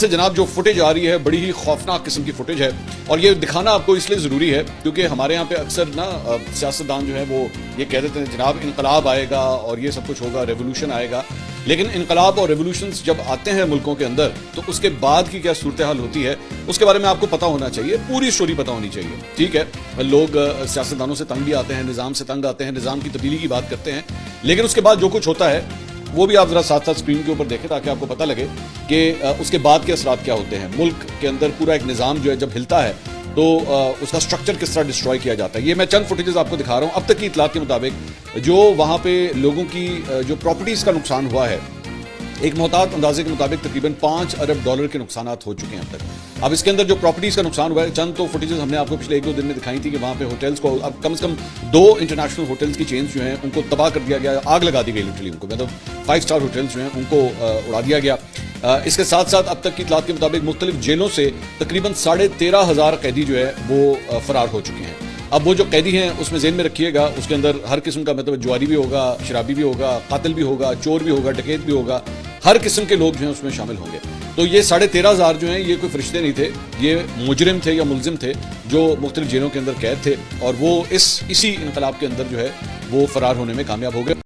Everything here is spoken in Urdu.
سے جناب جو فوٹیج آ رہی ہے بڑی ہی خوفناک قسم کی فوٹیج ہے، اور یہ دکھانا آپ کو اس لیے ضروری ہے کیونکہ ہمارے یہاں پہ اکثر نا سیاستدان جو ہے وہ یہ کہہ دیتے ہیں جناب انقلاب آئے گا اور یہ سب کچھ ہوگا، ریولوشن آئے گا، لیکن انقلاب اور ریولوشنز جب آتے ہیں ملکوں کے اندر تو اس کے بعد کی کیا صورتحال ہوتی ہے اس کے بارے میں آپ کو پتہ ہونا چاہیے، پوری سٹوری پتہ ہونی چاہیے. ٹھیک ہے، لوگ سیاستدانوں سے تنگ بھی آتے ہیں، نظام سے تنگ آتے ہیں، نظام کی تبدیلی کی بات کرتے ہیں، لیکن اس کے بعد جو کچھ ہوتا ہے وہ بھی آپ ذرا ساتھ ساتھ اسکرین کے اوپر دیکھیں تاکہ آپ کو پتہ لگے کہ اس کے بعد کے اثرات کیا ہوتے ہیں. ملک کے اندر پورا ایک نظام جو ہے جب ہلتا ہے تو اس کا سٹرکچر کس طرح ڈسٹروائے کیا جاتا ہے. یہ میں چند فوٹیجز آپ کو دکھا رہا ہوں اب تک کی اطلاعات کے مطابق جو وہاں پہ لوگوں کی جو پراپرٹیز کا نقصان ہوا ہے، ایک محتاط اندازے کے مطابق تقریباً $5 ارب کے نقصانات ہو چکے ہیں اب تک. اب اس کے اندر جو پراپرٹیز کا نقصان ہوا ہے، چند تو فوٹیجز ہم نے آپ کو پچھلے 1-2 دن میں دکھائی تھی کہ وہاں پہ ہوٹلز کو اب کم سے کم 2 انٹرنیشنل ہوٹلز کی چینز جو ہیں ان کو تباہ کر دیا گیا، آگ لگا دی گئی لٹرلی ان کو، مطلب 5 اسٹار ہوٹلز جو ہیں ان کو اڑا دیا گیا. اس کے ساتھ ساتھ اب تک کی اطلاعات کے مطابق مختلف جیلوں سے تقریباً 13,500 قیدی جو ہے وہ فرار ہو چکے ہیں. اب وہ جو قیدی ہیں اس میں ذہن میں رکھیے گا اس کے اندر ہر قسم کا مطلب جواری بھی ہوگا، شرابی بھی ہوگا، قاتل بھی ہوگا، چور بھی ہوگا، ڈکیت بھی ہوگا، ہر قسم کے لوگ جو ہیں اس میں شامل ہوں گے. تو یہ 13,500 جو ہیں یہ کوئی فرشتے نہیں تھے، یہ مجرم تھے یا ملزم تھے جو مختلف جیلوں کے اندر قید تھے، اور وہ اسی انقلاب کے اندر جو ہے وہ فرار ہونے میں کامیاب ہو گئے.